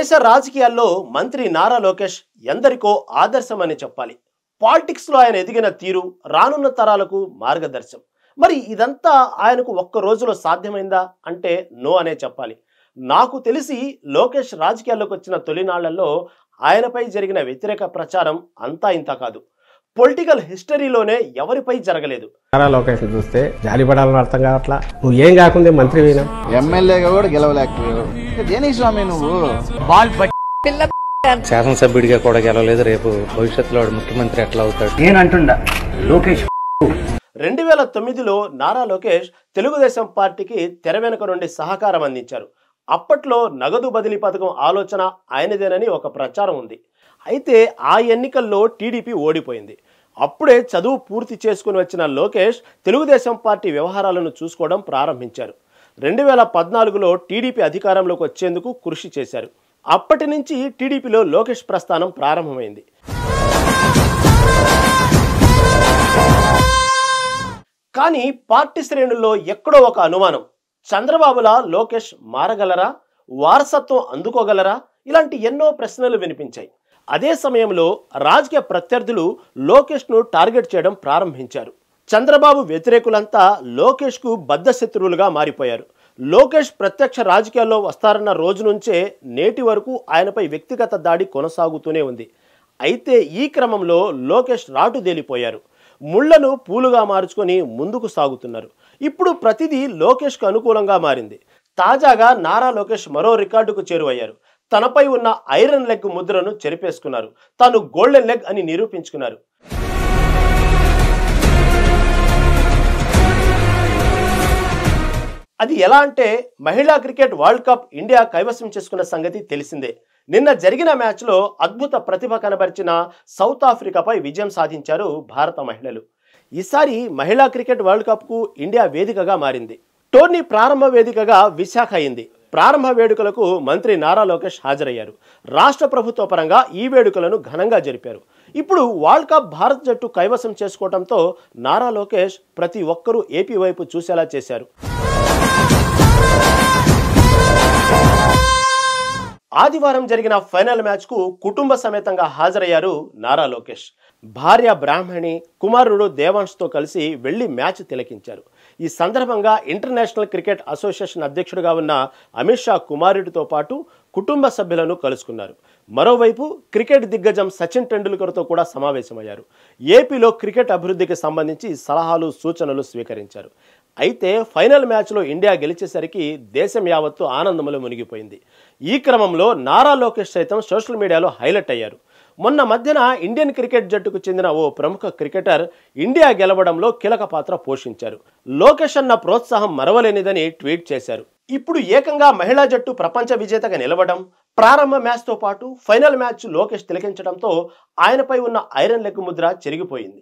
దేశ రాజకీయాల్లో మంత్రి నారా లోకేష్ ఎందరికో ఆదర్శమని చెప్పాలి. పాలిటిక్స్లో ఆయన ఎదిగిన తీరు రానున్న తరాలకు మార్గదర్శం. మరి ఇదంతా ఆయనకు ఒక్క రోజులో సాధ్యమైందా అంటే నో అనే చెప్పాలి. నాకు తెలిసి లోకేష్ రాజకీయాల్లోకి వచ్చిన తొలినాళ్లలో ఆయనపై జరిగిన వ్యతిరేక ప్రచారం అంతా ఇంత కాదు. పొలిటికల్ హిస్టరీలోనే ఎవరిపై జరగలేదు. నారా లోకేష్ చూస్తే జాలిపడాలని అర్థం కావట్లా. నువ్వు ఏం కాకుండా మంత్రి అయినా ఎమ్మెల్యేగా కూడా గెలవలేకపోయావు. దేనికి స్వామి నువ్వు శాసనసభ్యుడిగా కూడా గెలవలేదు. రేపు భవిష్యత్తులో ముఖ్యమంత్రి ఎట్లా అవుతాడు నేను అంటుండా లోకేష్. 2009లో నారా లోకేష్ తెలుగుదేశం పార్టీకి తెర వెనుక నుండి సహకారం అందించారు. అప్పట్లో నగదు బదిలీ పథకం ఆలోచన ఆయనదేనని ఒక ప్రచారం ఉంది. అయితే ఆ ఎన్నికల్లో టీడీపీ ఓడిపోయింది. అప్పుడే చదువు పూర్తి చేసుకుని వచ్చిన లోకేష్ తెలుగుదేశం పార్టీ వ్యవహారాలను చూసుకోవడం ప్రారంభించారు. 2014లో టీడీపీ అధికారంలోకి వచ్చేందుకు కృషి చేశారు. అప్పటి నుంచి టీడీపీలో లోకేష్ ప్రస్థానం ప్రారంభమైంది. కానీ పార్టీ శ్రేణుల్లో ఎక్కడో ఒక అనుమానం. చంద్రబాబులా లోకేష్ మారగలరా? వారసత్వం అందుకోగలరా? ఇలాంటి ఎన్నో ప్రశ్నలు వినిపించాయి. అదే సమయంలో రాజకీయ ప్రత్యర్థులు లోకేష్ను టార్గెట్ చేయడం ప్రారంభించారు. చంద్రబాబు వ్యతిరేకులంతా లోకేష్కు బద్ధశత్రువులుగా మారిపోయారు. లోకేష్ ప్రత్యక్ష రాజకీయాల్లో వస్తారన్న రోజు నుంచే నేటి వరకు ఆయనపై వ్యక్తిగత దాడి కొనసాగుతూనే ఉంది. అయితే ఈ క్రమంలో లోకేష్ రాటుదేలిపోయారు. ముళ్లను పూలుగా మార్చుకొని ముందుకు సాగుతున్నారు. ఇప్పుడు ప్రతిదీ లోకేష్కు అనుకూలంగా మారింది. తాజాగా నారా లోకేష్ మరో రికార్డుకు చేరువయ్యారు. తనపై ఉన్న ఐరన్ లెగ్ ముద్రను చెరిపేసుకున్నారు. తాను గోల్డెన్ లెగ్ అని నిరూపించుకున్నారు. అది ఎలా అంటే మహిళా క్రికెట్ వరల్డ్ కప్ ఇండియా కైవసం చేసుకున్న సంగతి తెలిసిందే. నిన్న జరిగిన మ్యాచ్లో అద్భుత ప్రతిభ కనబరిచిన సౌత్ ఆఫ్రికాపై విజయం సాధించారు భారత మహిళలు. ఈసారి మహిళా క్రికెట్ వరల్డ్ కప్కు ఇండియా వేదికగా మారింది. టోర్నీ ప్రారంభ వేదికగా విశాఖ అయింది. ప్రారంభ వేడుకలకు మంత్రి నారా లోకేష్ హాజరయ్యారు. రాష్ట్ర ప్రభుత్వ పరంగా ఈ వేడుకలను ఘనంగా జరిపారు. ఇప్పుడు వరల్డ్ కప్ భారత్ జట్టు కైవసం చేసుకోవడంతో నారా లోకేష్ ప్రతి ఒక్కరూ ఏపీ వైపు చూసేలా చేశారు. ఆదివారం జరిగిన ఫైనల్ మ్యాచ్కు కుటుంబ సమేతంగా హాజరయ్యారు నారా లోకేష్. భార్య బ్రాహ్మణి, కుమారుడు దేవాంష్తో కలిసి వెళ్లి మ్యాచ్ తిలకించారు. ఈ సందర్భంగా ఇంటర్నేషనల్ క్రికెట్ అసోసియేషన్ అధ్యక్షుడిగా ఉన్న అమిత్ షా కుమారుడితో పాటు కుటుంబ సభ్యులను కలుసుకున్నారు. మరోవైపు క్రికెట్ దిగ్గజం సచిన్ టెండూల్కర్తో కూడా సమావేశమయ్యారు. ఏపీలో క్రికెట్ అభివృద్ధికి సంబంధించి సలహాలు, సూచనలు స్వీకరించారు. అయితే ఫైనల్ మ్యాచ్లో ఇండియా గెలిచేసరికి దేశం యావత్తు ఆనందంలో మునిగిపోయింది. ఈ క్రమంలో నారా లోకేష్ సైతం సోషల్ మీడియాలో హైలైట్ అయ్యారు. మొన్న మధ్యన ఇండియన్ క్రికెట్ జట్టుకు చెందిన ఓ ప్రముఖ క్రికెటర్ ఇండియా గెలవడంలో కీలక పాత్ర పోషించారు. లోకేష్ అన్న ప్రోత్సాహం మరవలేనిదని ట్వీట్ చేశారు. ఇప్పుడు ఏకంగా మహిళా జట్టు ప్రపంచ విజేతగా నిలవడం, ప్రారంభ మ్యాచ్తో పాటు ఫైనల్ మ్యాచ్ లోకేష్ తిలకించడంతో ఆయనపై ఉన్న ఐరన్ లెగ్ ముద్ర చెరిగిపోయింది.